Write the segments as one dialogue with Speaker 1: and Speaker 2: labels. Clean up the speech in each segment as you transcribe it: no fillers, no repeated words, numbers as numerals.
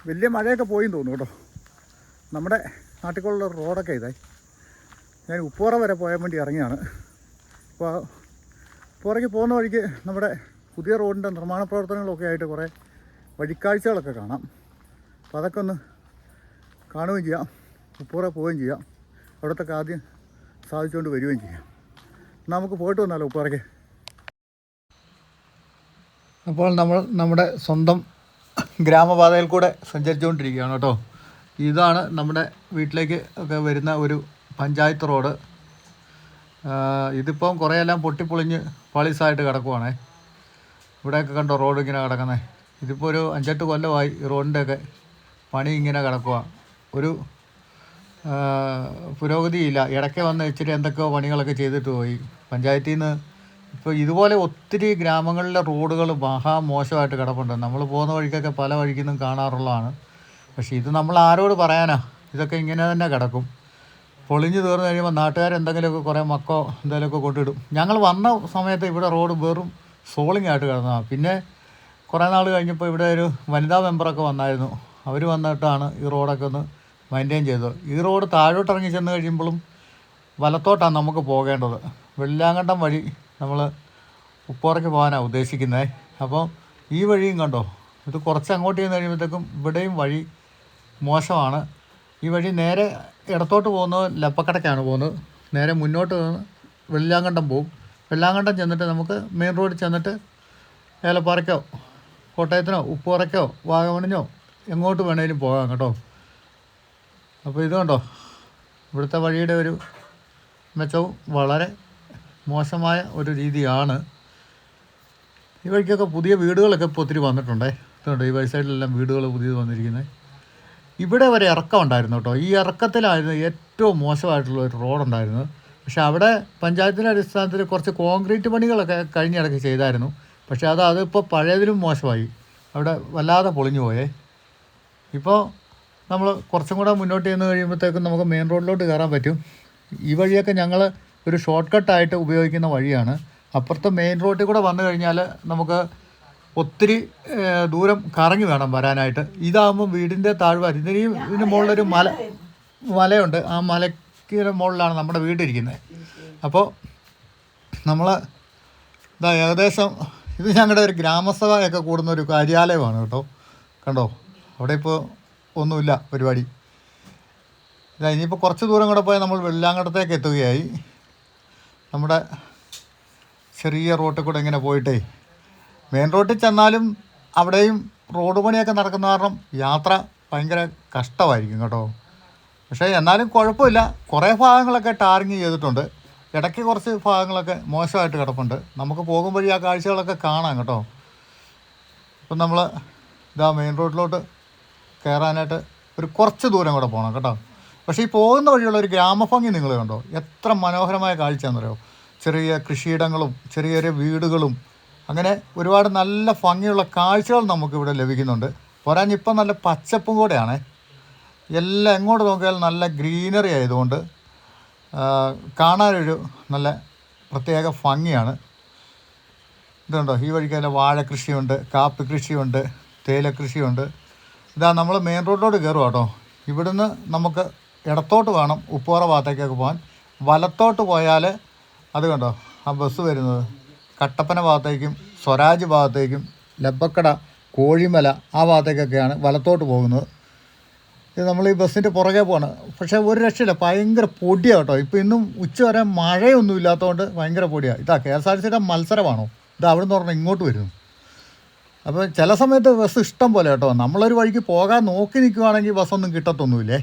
Speaker 1: വലിയ മഴയൊക്കെ പോയി തോന്നുന്നു കേട്ടോ. നമ്മുടെ നാട്ടിലുള്ള റോഡൊക്കെ ഇതായി. ഞാൻ ഉപ്പുറ വരെ പോകാൻ വേണ്ടി ഇറങ്ങിയാണ്. അപ്പോൾ ഉപ്പുറയ്ക്ക് പോകുന്ന വഴിക്ക് നമ്മുടെ പുതിയ റോഡിൻ്റെ നിർമ്മാണ പ്രവർത്തനങ്ങളൊക്കെ ആയിട്ട് കുറേ വഴിക്കാഴ്ചകളൊക്കെ കാണാം. അപ്പോൾ അതൊക്കെ ഒന്ന് കാണുകയും ചെയ്യാം, ഉപ്പുറ പോവുകയും ചെയ്യാം, അവിടത്തൊക്കെ ആദ്യം സാധിച്ചുകൊണ്ട് വരികയും ചെയ്യാം. നമുക്ക് പോയിട്ട് വന്നാലോ ഉപ്പുറയ്ക്ക്. അപ്പോൾ നമ്മൾ നമ്മുടെ സ്വന്തം ഗ്രാമപാതയിൽ കൂടെ സഞ്ചരിച്ചുകൊണ്ടിരിക്കുകയാണ് കേട്ടോ. ഇതാണ് നമ്മുടെ വീട്ടിലേക്ക് ഒക്കെ വരുന്ന ഒരു പഞ്ചായത്ത് റോഡ്. ഇതിപ്പം കുറേയെല്ലാം പൊട്ടിപ്പൊളിഞ്ഞ് പാളീസായിട്ട് കിടക്കുവാണേ. ഇവിടെയൊക്കെ കണ്ടോ റോഡ് ഇങ്ങനെ കിടക്കുന്നത്. ഇതിപ്പോൾ ഒരു 5-8 കൊല്ലമായി ഈ റോഡിൻ്റെയൊക്കെ പണി ഇങ്ങനെ കിടക്കുക. ഒരു പുരോഗതിയില്ല. ഇടയ്ക്ക് വന്ന് ഇച്ചിരി എന്തൊക്കെയോ പണികളൊക്കെ ചെയ്തിട്ട് പോയി പഞ്ചായത്തിൽ നിന്ന്. ഇപ്പോൾ ഇതുപോലെ ഒത്തിരി ഗ്രാമങ്ങളിലെ റോഡുകൾ മോശമായിട്ട് കിടപ്പുണ്ട്. നമ്മൾ പോകുന്ന വഴിക്കൊക്കെ പല വഴിക്കും നിന്നും കാണാറുള്ളതാണ്. പക്ഷേ ഇത് നമ്മൾ ആരോട് പറയാനാ? ഇതൊക്കെ ഇങ്ങനെ തന്നെ കിടക്കും. പൊളിഞ്ഞ് തീർന്നു കഴിയുമ്പോൾ നാട്ടുകാരെന്തെങ്കിലുമൊക്കെ കുറേ മക്കോ എന്തെങ്കിലുമൊക്കെ കൊണ്ടിടും. ഞങ്ങൾ വന്ന സമയത്ത് ഇവിടെ റോഡ് വെറും സോളിംഗ് ആയിട്ട് കിടന്നതാണ്. പിന്നെ കുറേ നാൾ കഴിഞ്ഞപ്പോൾ ഇവിടെ ഒരു വനിതാ മെമ്പറൊക്കെ വന്നായിരുന്നു. അവർ വന്നിട്ടാണ് ഈ റോഡൊക്കെ ഒന്ന് മെയിൻറ്റെയിൻ ചെയ്തത്. ഈ റോഡ് താഴോട്ടിറങ്ങി ചെന്ന് കഴിയുമ്പോഴും വലത്തോട്ടാണ് നമുക്ക് പോകേണ്ടത്. വെള്ളിയാങ്കണ്ടം വഴി നമ്മൾ ഉപ്പുറയ്ക്ക് പോകാനാണ് ഉദ്ദേശിക്കുന്നത്. അപ്പോൾ ഈ വഴിയും കണ്ടോ, ഇത് കുറച്ച് അങ്ങോട്ട് ചെന്ന് കഴിയുമ്പോഴത്തേക്കും ഇവിടെയും വഴി മോശമാണ്. ഈ വഴി നേരെ ഇടത്തോട്ട് പോകുന്നത് ലപ്പക്കടയ്ക്കാണ് പോകുന്നത്. നേരെ മുന്നോട്ട് വെള്ളിയാങ്കണ്ടം പോവും. വെള്ളിയാങ്കണ്ടം ചെന്നിട്ട് നമുക്ക് മെയിൻ റോഡിൽ ചെന്നിട്ട് ഏലപ്പാറയ്ക്കോ കോട്ടയത്തിനോ ഉപ്പുറയ്ക്കോ വാഗമണിനോ എങ്ങോട്ട് വേണേലും പോകാം കേട്ടോ. അപ്പോൾ ഇത് കണ്ടോ, ഇവിടുത്തെ വഴിയുടെ ഒരു മെച്ചവും വളരെ മോശമായ ഒരു രീതിയാണ്. ഈ വഴിക്കൊക്കെ പുതിയ വീടുകളൊക്കെ ഇപ്പോൾ ഒത്തിരി വന്നിട്ടുണ്ടേ. ഇതുകൊണ്ട് ഈ വഴി സൈഡിലെല്ലാം വീടുകൾ പുതിയത് വന്നിരിക്കുന്നത്. ഇവിടെ വരെ ഇറക്കം ഉണ്ടായിരുന്നു കേട്ടോ. ഈ ഇറക്കത്തിലായിരുന്നു ഏറ്റവും മോശമായിട്ടുള്ള ഒരു റോഡുണ്ടായിരുന്നത്. പക്ഷേ അവിടെ പഞ്ചായത്തിൻ്റെ അടിസ്ഥാനത്തിൽ കുറച്ച് കോൺക്രീറ്റ് പണികളൊക്കെ കഴിഞ്ഞിടയ്ക്ക് ചെയ്തായിരുന്നു. പക്ഷേ അതിപ്പോൾ പഴയതിലും മോശമായി. അവിടെ വല്ലാതെ പൊളിഞ്ഞു പോയേ. ഇപ്പോൾ നമ്മൾ കുറച്ചും കൂടെ മുന്നോട്ട് ചെന്ന് കഴിയുമ്പോഴത്തേക്കും നമുക്ക് മെയിൻ റോഡിലോട്ട് കയറാൻ പറ്റും. ഈ വഴിയൊക്കെ ഞങ്ങൾ ഒരു ഷോർട്ട് കട്ടായിട്ട് ഉപയോഗിക്കുന്ന വഴിയാണ്. അപ്പുറത്ത് മെയിൻ റോഡിൽ കൂടെ വന്നു കഴിഞ്ഞാൽ നമുക്ക് ഒത്തിരി ദൂരം കറങ്ങി വേണം വരാനായിട്ട്. ഇതാകുമ്പോൾ വീടിൻ്റെ താഴ്വാരം, ഇതിന് മുകളിലൊരു മലയുണ്ട്. ആ മലയ്ക്ക് മുകളിലാണ് നമ്മുടെ വീടിരിക്കുന്നത്. അപ്പോൾ നമ്മൾ ഏകദേശം ഇത് ഞങ്ങളുടെ ഒരു ഗ്രാമസഭയൊക്കെ കൂടുന്ന ഒരു കാര്യാലയമാണ് കേട്ടോ. കണ്ടോ, അവിടെ ഇപ്പോൾ ഒന്നുമില്ല പരിപാടി. ഇനിയിപ്പോൾ കുറച്ച് ദൂരം കൂടെ പോയാൽ നമ്മൾ വെള്ളാങ്കണ്ടത്തേക്ക് എത്തുകയായി. നമ്മുടെ ചെറിയ റോട്ടിൽ കൂടെ ഇങ്ങനെ പോയിട്ടേ മെയിൻ റോഡിൽ ചെന്നാലും അവിടെയും റോഡ് പണിയൊക്കെ നടക്കുന്ന കാരണം യാത്ര ഭയങ്കര കഷ്ടമായിരിക്കും കേട്ടോ. പക്ഷേ എന്നാലും കുഴപ്പമില്ല. കുറേ ഭാഗങ്ങളൊക്കെ ടാറിങ് ചെയ്തിട്ടുണ്ട്. ഇടയ്ക്ക് കുറച്ച് ഭാഗങ്ങളൊക്കെ മോശമായിട്ട് കിടപ്പുണ്ട്. നമുക്ക് പോകും വഴി ആ കാഴ്ചകളൊക്കെ കാണാം കേട്ടോ. ഇപ്പം നമ്മൾ മെയിൻ റോഡിലോട്ട് കയറാനായിട്ട് ഒരു കുറച്ച് ദൂരം കൂടെ പോകണം കേട്ടോ. പക്ഷേ ഈ പോകുന്ന വഴിയുള്ള ഒരു ഗ്രാമഭംഗി നിങ്ങൾ കണ്ടോ, എത്ര മനോഹരമായ കാഴ്ചയാണെന്നറിയോ. ചെറിയ കൃഷിയിടങ്ങളും ചെറിയ ചെറിയ വീടുകളും അങ്ങനെ ഒരുപാട് നല്ല ഭംഗിയുള്ള കാഴ്ചകൾ നമുക്കിവിടെ ലഭിക്കുന്നുണ്ട്. പോരാഞ്ഞിപ്പം നല്ല പച്ചപ്പും കൂടെയാണ്. എല്ലാം എങ്ങോട്ട് നോക്കിയാലും നല്ല ഗ്രീനറി ആയതുകൊണ്ട് കാണാനൊരു നല്ല പ്രത്യേക ഭംഗിയാണ്. ഇതുണ്ടോ, ഈ വഴിക്കല്ല വാഴ കൃഷിയുണ്ട്, കാപ്പി കൃഷിയുണ്ട്, തേയില കൃഷിയുണ്ട്. നമ്മൾ മെയിൻ റോഡിലോട്ട് കയറുക കേട്ടോ. ഇവിടുന്ന് നമുക്ക് ഇടത്തോട്ട് വേണം ഉപ്പുറ ഭാഗത്തേക്കൊക്കെ പോകാൻ. വലത്തോട്ട് പോയാൽ അത് കണ്ടോ, ആ ബസ് വരുന്നത് കട്ടപ്പന ഭാഗത്തേക്കും സ്വരാജ് ഭാഗത്തേക്കും ലബ്ബക്കട കോഴിമല ആ ഭാഗത്തേക്കൊക്കെയാണ് വലത്തോട്ട് പോകുന്നത്. ഇത് നമ്മൾ ഈ ബസ്സിൻ്റെ പുറകെ പോകണം. പക്ഷേ ഒരു രക്ഷയില്ല, ഭയങ്കര പൊടിയാണ് കേട്ടോ. ഇപ്പോൾ ഇന്നും ഉച്ച വരെ മഴയൊന്നും ഇല്ലാത്തതുകൊണ്ട് ഭയങ്കര പൊടിയാണ്. ഇതാ KSRTCയുടെ മത്സരമാണോ? അവിടെ നിന്ന് പറഞ്ഞാൽ ഇങ്ങോട്ട് വരുന്നു. അപ്പോൾ ചില സമയത്ത് ബസ് ഇഷ്ടം പോലെ കേട്ടോ. നമ്മളൊരു വഴിക്ക് പോകാൻ നോക്കി നിൽക്കുവാണെങ്കിൽ ബസ്സൊന്നും കിട്ടത്തൊന്നുമില്ലേ.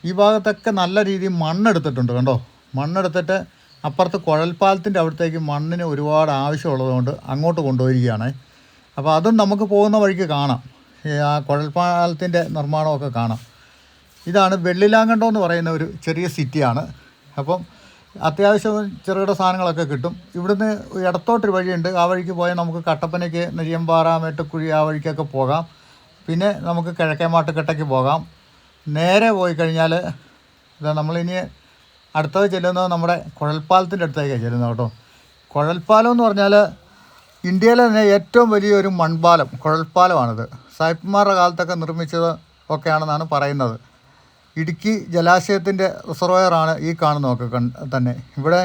Speaker 1: ഈ ഭാഗത്തൊക്കെ നല്ല രീതിയിൽ മണ്ണെടുത്തിട്ടുണ്ട് കണ്ടോ. മണ്ണെടുത്തിട്ട് അപ്പുറത്ത് കുഴൽപ്പാലത്തിൻ്റെ അവിടത്തേക്ക് മണ്ണിന് ഒരുപാട് ആവശ്യമുള്ളതുകൊണ്ട് അങ്ങോട്ട് കൊണ്ടുപോയിരിക്കുകയാണ്. അപ്പോൾ അതും നമുക്ക് പോകുന്ന വഴിക്ക് കാണാം. ആ കുഴൽപ്പാലത്തിൻ്റെ നിർമ്മാണമൊക്കെ കാണാം. ഇതാണ് വെള്ളിലാങ്കണ്ടം എന്ന് പറയുന്ന ഒരു ചെറിയ സിറ്റിയാണ്. അപ്പം അത്യാവശ്യം ചെറുകിട സാധനങ്ങളൊക്കെ കിട്ടും. ഇവിടുന്ന് ഇടത്തോട്ടൊരു വഴിയുണ്ട്. ആ വഴിക്ക് പോയാൽ നമുക്ക് കട്ടപ്പനയ്ക്ക് നെരിയമ്പാറ മേട്ടുക്കുഴി ആ വഴിക്കൊക്കെ പോകാം. പിന്നെ നമുക്ക് കിഴക്കേമാട്ടുകെട്ടയ്ക്ക് പോകാം. നേരെ പോയി കഴിഞ്ഞാൽ നമ്മളിനി അടുത്തത് ചെല്ലുന്നത് നമ്മുടെ കുഴൽപ്പാലത്തിൻ്റെ അടുത്തേക്കാണ് ചെല്ലുന്നത് കേട്ടോ. കുഴൽപ്പാലം എന്ന് പറഞ്ഞാൽ ഇന്ത്യയിലെ തന്നെ ഏറ്റവും വലിയൊരു മൺപാലം കുഴൽപ്പാലമാണിത്. സായിപ്പന്മാരുടെ കാലത്തൊക്കെ നിർമ്മിച്ചത് ഒക്കെയാണെന്നാണ് പറയുന്നത്. ഇടുക്കി ജലാശയത്തിൻ്റെ റിസർവോയറാണ് ഈ കാണുന്നതൊക്കെ തന്നെ. ഇവിടെ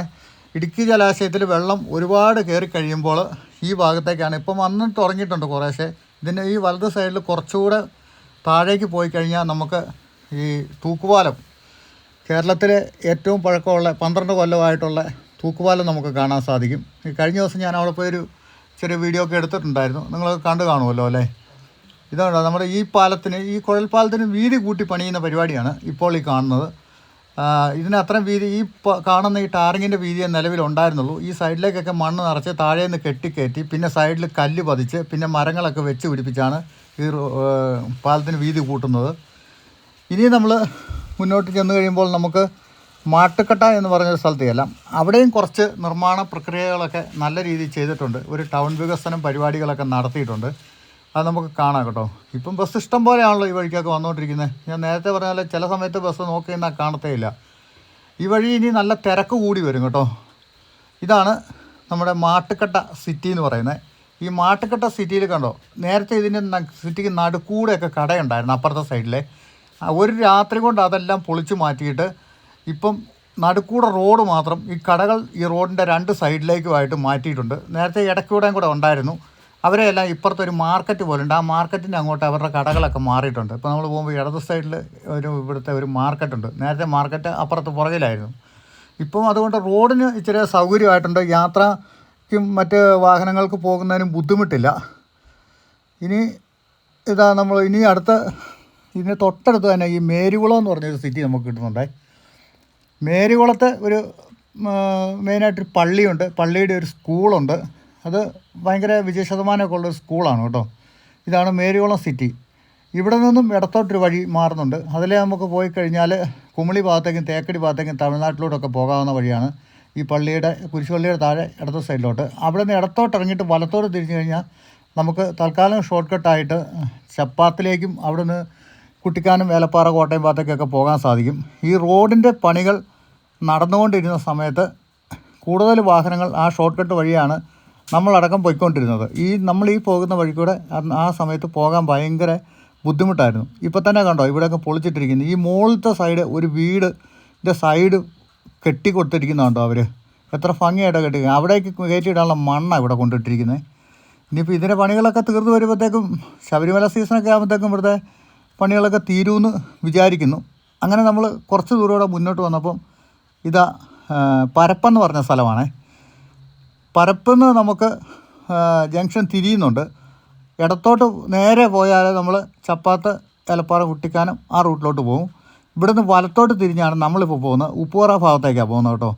Speaker 1: ഇടുക്കി ജലാശയത്തിൽ വെള്ളം ഒരുപാട് കയറി കഴിയുമ്പോൾ ഈ ഭാഗത്തേക്കാണ് ഇപ്പം വന്നിട്ട് തുടങ്ങിയിട്ടുണ്ട് കുറേശ്ശെ. ഇതിൻ്റെ ഈ വലത് സൈഡിൽ കുറച്ചുകൂടെ താഴേക്ക് പോയി കഴിഞ്ഞാൽ നമുക്ക് ഈ തൂക്കുപാലം, കേരളത്തിലെ ഏറ്റവും പഴക്കമുള്ള 12 കൊല്ലമായിട്ടുള്ള തൂക്കുപാലം നമുക്ക് കാണാൻ സാധിക്കും. ഈ കഴിഞ്ഞ ദിവസം ഞാൻ അവിടെ പോയൊരു ചെറിയ വീഡിയോ ഒക്കെ എടുത്തിട്ടുണ്ടായിരുന്നു, നിങ്ങൾ കണ്ടു കാണുമല്ലോ അല്ലേ. ഇതാണ് നമ്മുടെ ഈ പാലത്തിന്, ഈ കുഴൽപ്പാലത്തിന് വീതി കൂട്ടി പണിയുന്ന പരിപാടിയാണ് ഇപ്പോൾ ഈ കാണുന്നത്. ഇതിന് അത്രയും വീതി, ഈ കാണുന്ന ഈ ടാറിങ്ങിൻ്റെ വീതിയെ നിലവിലുണ്ടായിരുന്നുള്ളൂ. ഈ സൈഡിലേക്കൊക്കെ മണ്ണ് നിറച്ച് താഴേന്ന് കെട്ടിക്കയറ്റി പിന്നെ സൈഡിൽ കല്ല് പതിച്ച് പിന്നെ മരങ്ങളൊക്കെ വെച്ച് പിടിപ്പിച്ചാണ് ഈ പാലത്തിന് വീതി കൂട്ടുന്നത്. ഇനി നമ്മൾ മുന്നോട്ട് ചെന്ന് കഴിയുമ്പോൾ നമുക്ക് മാട്ടുക്കട്ട എന്ന് പറഞ്ഞൊരു സ്ഥലത്ത് ചെല്ലാം. അവിടെയും കുറച്ച് നിർമ്മാണ പ്രക്രിയകളൊക്കെ നല്ല രീതിയിൽ ചെയ്തിട്ടുണ്ട്. ഒരു ടൗൺ വികസനം പരിപാടികളൊക്കെ നടത്തിയിട്ടുണ്ട്. അത് നമുക്ക് കാണാം കേട്ടോ. ഇപ്പം ബസ് ഇഷ്ടം പോലെയാണല്ലോ ഈ വഴിക്കൊക്കെ വന്നുകൊണ്ടിരിക്കുന്നത്. ഞാൻ നേരത്തെ പറഞ്ഞാൽ ചില സമയത്ത് ബസ് നോക്കി നിന്നാൽ കാണത്തേയില്ല. ഈ വഴി ഇനി നല്ല തിരക്ക് കൂടി വരും കേട്ടോ. ഇതാണ് നമ്മുടെ മാട്ടുക്കട്ട സിറ്റി എന്ന് പറയുന്നത്. ഈ മാട്ടുക്കട്ട സിറ്റിയിൽ കണ്ടോ, നേരത്തെ ഇതിൻ്റെ സിറ്റിക്ക് നടുക്കൂടെയൊക്കെ കടയുണ്ടായിരുന്നു അപ്പുറത്തെ സൈഡിലെ. ഒരു രാത്രി കൊണ്ട് അതെല്ലാം പൊളിച്ചു മാറ്റിയിട്ട് ഇപ്പം നടുക്കൂടെ റോഡ് മാത്രം, ഈ കടകൾ ഈ റോഡിൻ്റെ 2 സൈഡിലേക്കുമായിട്ട് മാറ്റിയിട്ടുണ്ട്. നേരത്തെ ഇടയ്ക്കൂടെയും കൂടെ ഉണ്ടായിരുന്നു. അവരെല്ലാം ഇപ്പുറത്തൊരു മാർക്കറ്റ് പോലുണ്ട്. ആ മാർക്കറ്റിൻ്റെ അങ്ങോട്ട് അവരുടെ കടകളൊക്കെ മാറിയിട്ടുണ്ട്. ഇപ്പോൾ നമ്മൾ പോകുമ്പോൾ ഇടത് സൈഡിൽ ഇവിടുത്തെ ഒരു മാർക്കറ്റുണ്ട്. നേരത്തെ മാർക്കറ്റ് അപ്പുറത്ത് പുറകിലായിരുന്നു. ഇപ്പം അതുകൊണ്ട് റോഡിന് ഇച്ചിരി സൗകര്യമായിട്ടുണ്ട്. യാത്രയ്ക്കും മറ്റ് വാഹനങ്ങൾക്ക് പോകുന്നതിനും ബുദ്ധിമുട്ടില്ല. ഇനി ഇതാ നമ്മൾ ഇനി ഇതിന് തൊട്ടടുത്ത് തന്നെ ഈ മേരികുളം എന്ന് പറഞ്ഞൊരു സിറ്റി നമുക്ക് കിട്ടുന്നുണ്ട്. മേരികുളത്ത് ഒരു മെയിനായിട്ടൊരു പള്ളിയുണ്ട്. പള്ളിയുടെ ഒരു സ്കൂളുണ്ട്. അത് ഭയങ്കര വിജയശതമാനമൊക്കെ ഉള്ളൊരു സ്കൂളാണ് കേട്ടോ. ഇതാണ് മേരികുളം സിറ്റി. ഇവിടെ നിന്നും ഇടത്തോട്ടൊരു വഴി മാറുന്നുണ്ട്. അതിലെ നമുക്ക് പോയി കഴിഞ്ഞാൽ കുമളി ഭാഗത്തേക്കും തേക്കടി ഭാഗത്തേക്കും തമിഴ്നാട്ടിലോട്ടൊക്കെ പോകാവുന്ന വഴിയാണ്. ഈ കുരിശുപള്ളിയുടെ താഴെ ഇടത്തെ സൈഡിലോട്ട്. അവിടെ നിന്ന് ഇടത്തോട്ട് ഇറങ്ങിയിട്ട് വലത്തോട്ട് തിരിഞ്ഞു കഴിഞ്ഞാൽ നമുക്ക് തൽക്കാലം ഷോർട്ട് കട്ടായിട്ട് ചപ്പാത്തിലേക്കും അവിടെ നിന്ന് കുട്ടിക്കാനം, വേലപ്പാറ, കോട്ടയം ഭാഗത്തേക്കൊക്കെ പോകാൻ സാധിക്കും. ഈ റോഡിൻ്റെ പണികൾ നടന്നുകൊണ്ടിരുന്ന സമയത്ത് കൂടുതൽ വാഹനങ്ങൾ ആ ഷോർട്ട് കട്ട് വഴിയാണ് നമ്മളടക്കം പോയിക്കൊണ്ടിരുന്നത്. നമ്മൾ പോകുന്ന വഴിക്കൂടെ ആ സമയത്ത് പോകാൻ ഭയങ്കര ബുദ്ധിമുട്ടായിരുന്നു. ഇപ്പോൾ തന്നെ കണ്ടോ ഇവിടെയൊക്കെ പൊളിച്ചിട്ടിരിക്കുന്നത്. ഈ മുകളിലത്തെ സൈഡ് ഒരു വീടിൻ്റെ സൈഡ് കെട്ടി കൊടുത്തിരിക്കുന്നുണ്ടോ അവർ, എത്ര ഭംഗിയായിട്ടാണ് കെട്ടിയിരിക്കുന്നത്. അവിടേക്ക് കയറ്റിയിടാനുള്ള മണ്ണാണ് ഇവിടെ കൊണ്ടിട്ടിരിക്കുന്നത്. ഇനിയിപ്പോൾ ഇതിൻ്റെ പണികളൊക്കെ തീർന്നു വരുമ്പോഴത്തേക്കും ശബരിമല സീസണൊക്കെ ആകുമ്പോഴത്തേക്കും ഇവിടുത്തെ പണികളൊക്കെ തീരുമെന്ന് വിചാരിക്കുന്നു. അങ്ങനെ നമ്മൾ കുറച്ച് ദൂരം മുന്നോട്ട് വന്നപ്പം ഇതാ പരപ്പെന്ന് പറഞ്ഞ സ്ഥലമാണ്. പരപ്പെന്ന് നമുക്ക് ജംഗ്ഷൻ തിരിയുന്നുണ്ട്. ഇടത്തോട്ട് നേരെ പോയാൽ നമ്മൾ ചപ്പാത്ത്, ഏലപ്പാറ, കുട്ടിക്കാനം ആ റൂട്ടിലോട്ട് പോകും. ഇവിടുന്ന് വലത്തോട്ട് തിരിഞ്ഞാണ് നമ്മളിപ്പോൾ പോകുന്നത്. ഉപ്പുപാറ ഭാഗത്തേക്കാണ് പോകുന്നത് കേട്ടോ.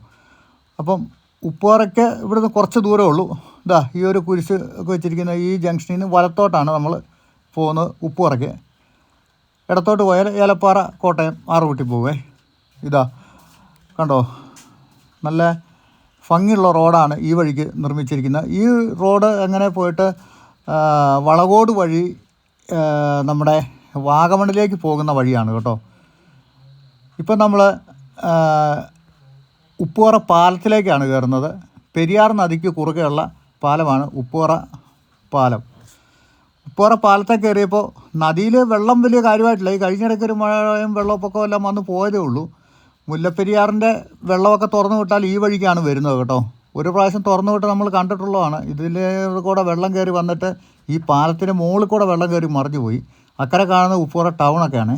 Speaker 1: അപ്പം ഉപ്പുപാറയ്ക്ക് ഇവിടുന്ന് കുറച്ച് ദൂരമേ ഉള്ളൂ. ഇതാ ഈ ഒരു കുരിശ് ഒക്കെ വെച്ചിരിക്കുന്ന ഈ ജംഗ്ഷനിൽ നിന്ന് വലത്തോട്ടാണ് നമ്മൾ പോകുന്നത് ഉപ്പുപാറയ്ക്ക്. ഇടത്തോട്ട് പോയാൽ ഏലപ്പാറ, കോട്ടയം ആ റൂട്ടിൽ പോവേ. ഇതാ കണ്ടോ, നല്ല ഭംഗിയുള്ള റോഡാണ് ഈ വഴിക്ക് നിർമ്മിച്ചിരിക്കുന്നത്. ഈ റോഡ് എങ്ങനെ പോയിട്ട് വളകോട് വഴി നമ്മുടെ വാഗമണിലേക്ക് പോകുന്ന വഴിയാണ് കേട്ടോ. ഇപ്പം നമ്മൾ ഉപ്പുപാറ പാലത്തിലേക്കാണ് കയറുന്നത്. പെരിയാർ നദിക്ക് കുറുകെയുള്ള പാലമാണ് ഉപ്പുപാറ പാലം. ഉപ്പുപാറ പാലത്തെ കയറിയപ്പോൾ നദിയിൽ വെള്ളം വലിയ കാര്യമായിട്ടില്ല. ഈ കഴിഞ്ഞിടയ്ക്ക് ഒരു മഴയും വെള്ളപ്പൊക്കവും എല്ലാം വന്ന് പോയതേ ഉള്ളൂ. മുല്ലപ്പെരിയാറിൻ്റെ വെള്ളമൊക്കെ തുറന്നു വിട്ടാൽ ഈ വഴിക്കാണ് വരുന്നത് കേട്ടോ. ഒരു പ്രാവശ്യം തുറന്നു വിട്ട് നമ്മൾ കണ്ടിട്ടുള്ളതാണ്. ഇതിൽ കൂടെ വെള്ളം കയറി വന്നിട്ട് ഈ പാലത്തിന് മുകളിൽ കൂടെ വെള്ളം കയറി മറിഞ്ഞു പോയി. അക്കരെ കാണുന്ന ഉപ്പുപാറ ടൗണൊക്കെയാണ്.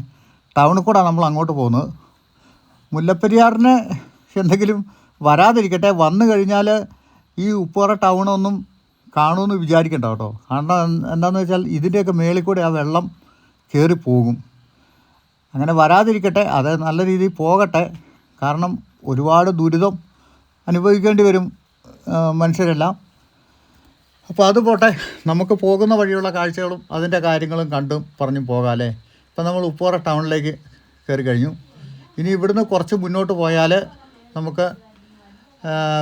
Speaker 1: ടൗണിൽ കൂടെ നമ്മൾ അങ്ങോട്ട് പോകുന്നത്. മുല്ലപ്പെരിയാറിന് എന്തെങ്കിലും വരാതിരിക്കട്ടെ, വന്നു കഴിഞ്ഞാൽ ഈ ഉപ്പുപാറ ടൗണൊന്നും കാണുമെന്ന് വിചാരിക്കണ്ട കേട്ടോ. കാരണം എന്താണെന്ന് വെച്ചാൽ ഇതിൻ്റെയൊക്കെ മേളിൽ കൂടെ ആ വെള്ളം കയറി പോകും. അങ്ങനെ വരാതിരിക്കട്ടെ, അത് നല്ല രീതിയിൽ പോകട്ടെ. കാരണം ഒരുപാട് ദുരിതം അനുഭവിക്കേണ്ടി വരും മനുഷ്യരെല്ലാം. അപ്പോൾ അത് പോട്ടെ, നമുക്ക് പോകുന്ന വഴിയുള്ള കാഴ്ചകളും അതിൻ്റെ കാര്യങ്ങളും കണ്ടും പറഞ്ഞും പോകാമല്ലേ. ഇപ്പം നമ്മൾ ഉപ്പുപാറ ടൗണിലേക്ക് കയറി കഴിഞ്ഞു. ഇനി ഇവിടുന്ന് കുറച്ച് മുന്നോട്ട് പോയാൽ നമുക്ക്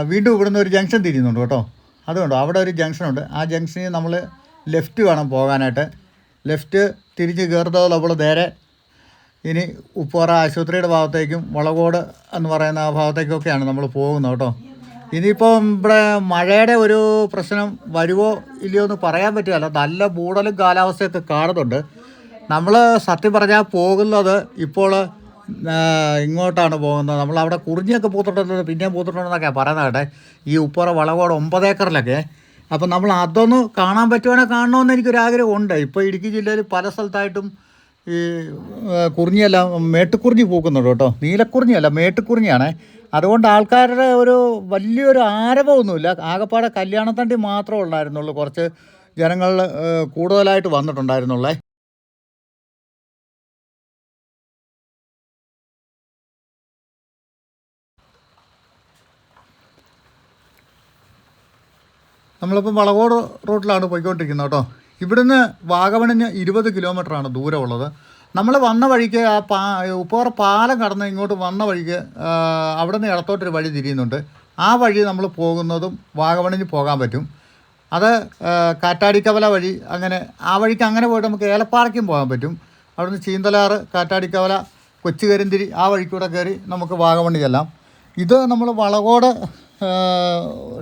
Speaker 1: വീണ്ടും ഇവിടുന്ന് ഒരു ജംഗ്ഷൻ തിരിയുന്നുണ്ട് കേട്ടോ. അതുകൊണ്ടോ അവിടെ ഒരു ജംഗ്ഷനുണ്ട്. ആ ജംഗ്ഷനിൽ നമ്മൾ ലെഫ്റ്റ് വേണം പോകാനായിട്ട്. ലെഫ്റ്റ് തിരിഞ്ഞ് കയറുന്നത് നമ്മൾ നേരെ ഇനി ഉപ്പുപാറ ആശുപത്രിയുടെ ഭാഗത്തേക്കും വളകോട് എന്ന് പറയുന്ന ആ ഭാഗത്തേക്കൊക്കെയാണ് നമ്മൾ പോകുന്നത് കേട്ടോ. ഇനിയിപ്പം ഇവിടെ മഴയുടെ ഒരു പ്രശ്നം വരുമോ ഇല്ലയോ എന്ന് പറയാൻ പറ്റുകയില്ല. നല്ല മൂടലും കാലാവസ്ഥയൊക്കെ കാണുന്നുണ്ട്. നമ്മൾ സത്യം പറഞ്ഞാൽ പോകുന്നത് ഇപ്പോൾ ഇങ്ങോട്ടാണ് പോകുന്നത്. നമ്മളവിടെ കുറിഞ്ഞിയൊക്കെ പൂത്തിട്ടുണ്ട്, പിന്നെയും പൂത്തിട്ടുണ്ടെന്നൊക്കെയാണ് പറയുന്നത് കേട്ടെ. ഈ ഉപ്പുറ വളകോട് 9 ഏക്കറിലൊക്കെ. അപ്പം നമ്മൾ അതൊന്ന് കാണാൻ പറ്റുവാണെങ്കിൽ കാണണമെന്ന് എനിക്കൊരാഗ്രഹമുണ്ട്. ഇപ്പോൾ ഇടുക്കി ജില്ലയിൽ പല സ്ഥലത്തായിട്ടും ഈ കുറിഞ്ഞിയല്ല, മേട്ടുക്കുറിഞ്ഞി പൂക്കുന്നുണ്ട് കേട്ടോ. നീലക്കുറിഞ്ഞിയല്ല, മേട്ടുക്കുറിഞ്ഞിയാണേ. അതുകൊണ്ട് ആൾക്കാരുടെ ഒരു വലിയൊരു ആരവമൊന്നുമില്ല. ആകപ്പാടെ കല്യാണത്തണ്ടി മാത്രമേ ഉള്ളായിരുന്നുള്ളൂ, കുറച്ച് ജനങ്ങൾ കൂടുതലായിട്ട് വന്നിട്ടുണ്ടായിരുന്നുള്ളേ. നമ്മളിപ്പോൾ വളകോട് റൂട്ടിലാണ് പോയിക്കൊണ്ടിരിക്കുന്നത് കേട്ടോ. ഇവിടുന്ന് വാഗമണിന് 20 കിലോമീറ്ററാണ് ദൂരമുള്ളത്. നമ്മൾ വന്ന വഴിക്ക് ഉപ്പുറ പാലം കടന്ന് ഇങ്ങോട്ട് വന്ന വഴിക്ക് അവിടെ നിന്ന് ഇടത്തോട്ടൊരു വഴി തിരിയുന്നുണ്ട്. ആ വഴി നമ്മൾ പോകുന്നതും വാഗമണിന് പോകാൻ പറ്റും. അത് കാറ്റാടിക്കവല വഴി, അങ്ങനെ ആ വഴിക്ക് അങ്ങനെ പോയിട്ട് നമുക്ക് ഏലപ്പാറയ്ക്കും പോകാൻ പറ്റും. അവിടുന്ന് ചീന്തലാറ്, കാറ്റാടിക്കവല, കൊച്ചുകരിന്തിരി ആ വഴിക്കൂടെ കയറി നമുക്ക് വാഗമണ്ണി ചെല്ലാം. ഇത് നമ്മൾ വളകോട്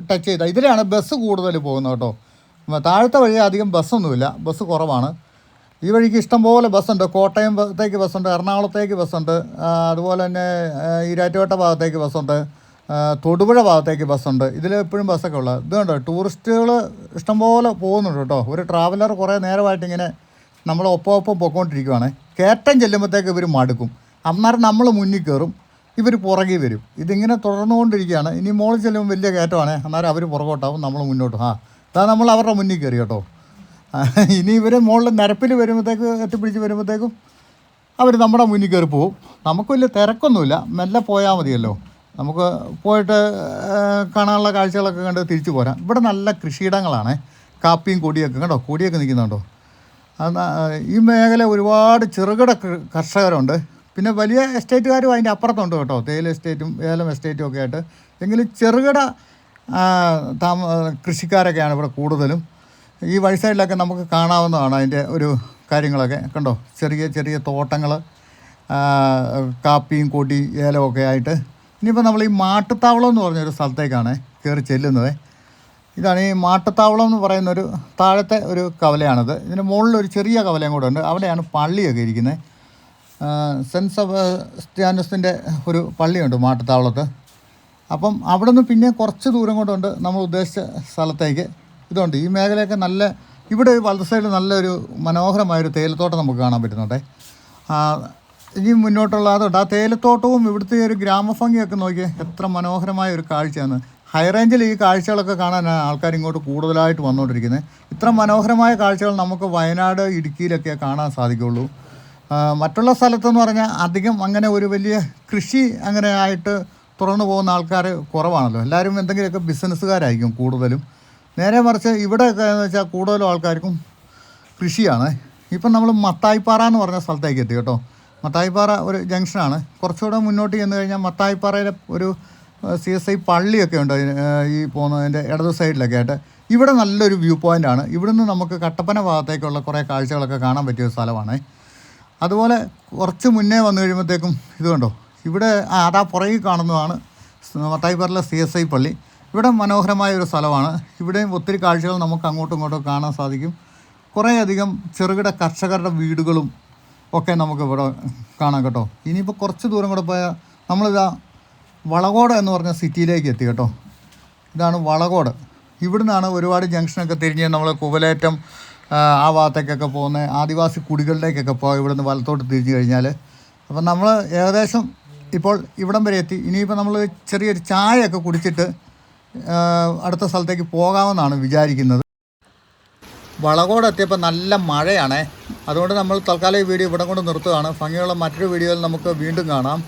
Speaker 1: ടച്ച് ചെയ്ത ഇതിലാണ് ബസ് കൂടുതൽ പോകുന്നത് കേട്ടോ. താഴത്തെ വഴി അധികം ബസ്സൊന്നുമില്ല, ബസ് കുറവാണ്. ഈ വഴിക്ക് ഇഷ്ടംപോലെ ബസ്സുണ്ട്. കോട്ടയത്തേക്ക് ബസ്സുണ്ട്, എറണാകുളത്തേക്ക് ബസ്സുണ്ട്, അതുപോലെ തന്നെ ഈരാറ്റുപേട്ട ഭാഗത്തേക്ക് ബസ്സുണ്ട്, തൊടുപുഴ ഭാഗത്തേക്ക് ബസ്സുണ്ട്. ഇതിൽ എപ്പോഴും ബസ്സൊക്കെ ഉള്ളത്. ഇതുണ്ട്, ടൂറിസ്റ്റുകൾ ഇഷ്ടംപോലെ പോകുന്നുണ്ട് കേട്ടോ. ഒരു ട്രാവലർ കുറേ നേരമായിട്ട് ഇങ്ങനെ നമ്മൾ ഒപ്പം പൊയ്ക്കൊണ്ടിരിക്കുവാണ്. കയറ്റം ചെല്ലുമ്പോഴത്തേക്ക് ഇവർ മടുക്കും. അന്നേരം നമ്മൾ മുന്നിൽ കയറും, ഇവർ പുറകിൽ വരും. ഇതിങ്ങനെ തുടർന്നുകൊണ്ടിരിക്കുകയാണ്. ഇനി മുകളിൽ ചെല്ലുമ്പോൾ വലിയ കയറ്റമാണ്, അന്നേരം അവർ പുറകോട്ടാവും, നമ്മൾ മുന്നോട്ട്. അതാ നമ്മൾ അവരുടെ മുന്നിൽ കയറി കേട്ടോ. ഇനി ഇവർ മുകളിൽ നിരപ്പിൽ വരുമ്പോഴത്തേക്ക് എത്തിപ്പിടിച്ച് വരുമ്പോഴത്തേക്കും അവർ നമ്മുടെ മുന്നിൽ കയറി പോവും. നമുക്ക് വലിയ തിരക്കൊന്നുമില്ല, മെല്ലെ പോയാൽ മതിയല്ലോ. നമുക്ക് പോയിട്ട് കാണാനുള്ള കാഴ്ചകളൊക്കെ കണ്ട് തിരിച്ചു പോരാം. ഇവിടെ നല്ല കൃഷിയിടങ്ങളാണ്, കാപ്പിയും കൊടിയൊക്കെ കണ്ടോ, കൊടിയൊക്കെ നിൽക്കുന്നുണ്ടോ. ഈ മേഖല ഒരുപാട് ചെറുകിട കർഷകരുണ്ട്. പിന്നെ വലിയ എസ്റ്റേറ്റുകാരും അതിൻ്റെ അപ്പുറത്തുണ്ട് കേട്ടോ, തേയില എസ്റ്റേറ്റും ഏലം എസ്റ്റേറ്റും ഒക്കെ ആയിട്ട്. എങ്കിലും ചെറുകിട കൃഷിക്കാരൊക്കെയാണ് ഇവിടെ കൂടുതലും. ഈ വഴി സൈഡിലൊക്കെ നമുക്ക് കാണാവുന്നതാണ് അതിൻ്റെ ഒരു കാര്യങ്ങളൊക്കെ കണ്ടോ. ചെറിയ ചെറിയ തോട്ടങ്ങൾ, കാപ്പിയും കൊടി ഏലമൊക്കെ ആയിട്ട്. ഇനിയിപ്പോൾ നമ്മൾ ഈ മാട്ടുത്താവളം എന്ന് പറഞ്ഞൊരു സ്ഥലത്തേക്കാണ് കയറി ചെല്ലുന്നത്. ഇതാണ് ഈ മാട്ടുത്താവളം എന്ന് പറയുന്നൊരു താഴത്തെ ഒരു കവലയാണിത്. ഇതിന് മുകളിലൊരു ചെറിയ കവലയും കൂടെ ഉണ്ട്. അവിടെയാണ് പള്ളിയൊക്കെ ഇരിക്കുന്നത്. സെൻറ്റ് സെബാസ്റ്റ്യാനോസിൻ്റെ ഒരു പള്ളിയുണ്ട് മാട്ടുത്താവളത്ത്. അപ്പം അവിടെ നിന്ന് പിന്നെ കുറച്ച് ദൂരം കൊണ്ടുണ്ട് നമ്മൾ ഉദ്ദേശിച്ച സ്ഥലത്തേക്ക്. ഇതുണ്ട്, ഈ മേഖലയൊക്കെ നല്ല, ഇവിടെ വലത് സൈഡിൽ നല്ലൊരു മനോഹരമായൊരു തേയിലത്തോട്ടം നമുക്ക് കാണാൻ പറ്റുന്നുണ്ട്. ഇനി മുന്നോട്ടുള്ള അതുണ്ട്, ആ തേയിലത്തോട്ടവും ഇവിടുത്തെ ഒരു ഗ്രാമഭംഗിയൊക്കെ നോക്കിയാൽ എത്ര മനോഹരമായ ഒരു കാഴ്ചയാണ്. ഹൈ റേഞ്ചിൽ ഈ കാഴ്ചകളൊക്കെ കാണാനാണ് ആൾക്കാർ ഇങ്ങോട്ട് കൂടുതലായിട്ട് വന്നുകൊണ്ടിരിക്കുന്നത്. ഇത്ര മനോഹരമായ കാഴ്ചകൾ നമുക്ക് വയനാട്, ഇടുക്കിയിലൊക്കെ കാണാൻ സാധിക്കുകയുള്ളൂ. മറ്റുള്ള സ്ഥലത്തെന്ന് പറഞ്ഞാൽ അധികം അങ്ങനെ ഒരു വലിയ കൃഷി അങ്ങനെ ആയിട്ട് തുറന്നു പോകുന്ന ആൾക്കാർ കുറവാണല്ലോ. എല്ലാവരും എന്തെങ്കിലുമൊക്കെ ബിസിനസ്സുകാരായിരിക്കും കൂടുതലും. നേരെ മറിച്ച് ഇവിടെയൊക്കെ എന്ന് വെച്ചാൽ കൂടുതലും ആൾക്കാർക്കും കൃഷിയാണ്. ഇപ്പം നമ്മൾ മത്തായിപ്പാറ എന്ന് പറഞ്ഞ സ്ഥലത്തേക്ക് എത്തി കേട്ടോ. മത്തായിപ്പാറ ഒരു ജംഗ്ഷനാണ്. കുറച്ചുകൂടെ മുന്നോട്ട് ചെന്ന് കഴിഞ്ഞാൽ മത്തായിപ്പാറയിലെ ഒരു CSI പള്ളിയൊക്കെ ഉണ്ട് ഈ പോകുന്നതിൻ്റെ ഇടതു സൈഡിലൊക്കെ ആയിട്ട്. ഇവിടെ നല്ലൊരു വ്യൂ പോയിൻ്റാണ്. ഇവിടുന്ന് നമുക്ക് കട്ടപ്പന ഭാഗത്തേക്കുള്ള കുറേ കാഴ്ചകളൊക്കെ കാണാൻ പറ്റിയ സ്ഥലമാണ്. അതുപോലെ കുറച്ച് മുന്നേ വന്നു കഴിയുമ്പോഴത്തേക്കും ഇത് കണ്ടോ, ഇവിടെ അതാ പുറകിൽ കാണുന്നതാണ് മത്തായിപ്പാറയിലെ CSI പള്ളി. ഇവിടെ മനോഹരമായ ഒരു സ്ഥലമാണ്. ഇവിടെയും ഒത്തിരി കാഴ്ചകൾ നമുക്ക് അങ്ങോട്ടും ഇങ്ങോട്ടും കാണാൻ സാധിക്കും. കുറേയധികം ചെറുകിട കർഷകരുടെ വീടുകളും ഒക്കെ നമുക്ക് ഇവിടെ കാണാം കേട്ടോ. ഇനിയിപ്പോൾ കുറച്ച് ദൂരം കൂടെ പോയാൽ നമ്മളിതാ വളകോട് എന്ന് പറഞ്ഞ സിറ്റിയിലേക്ക് എത്തി കേട്ടോ. ഇതാണ് വളകോട്. ഇവിടുന്നാണ് ഒരുപാട് ജംഗ്ഷനൊക്കെ തിരിഞ്ഞ് നമ്മൾ കുവലേറ്റം ആ ഭാഗത്തേക്കൊക്കെ പോകുന്ന ആദിവാസി കുടികളിലേക്കൊക്കെ പോകാം ഇവിടുന്ന് വലത്തോട്ട് തിരിഞ്ഞു കഴിഞ്ഞാൽ. അപ്പം നമ്മൾ ഏകദേശം ഇപ്പോൾ ഇവിടം വരെ എത്തി. ഇനിയിപ്പോൾ നമ്മൾ ചെറിയൊരു ചായയൊക്കെ കുടിച്ചിട്ട് അടുത്ത സ്ഥലത്തേക്ക് പോകാമെന്നാണ് വിചാരിക്കുന്നത്. വളകോട് എത്തിയപ്പോൾ നല്ല മഴയാണേ. അതുകൊണ്ട് നമ്മൾ തൽക്കാലം ഈ വീഡിയോ ഇവിടെ കൊണ്ട് നിർത്തുകയാണ്. ഭംഗിയുള്ള മറ്റൊരു വീഡിയോയിൽ നമുക്ക് വീണ്ടും കാണാം.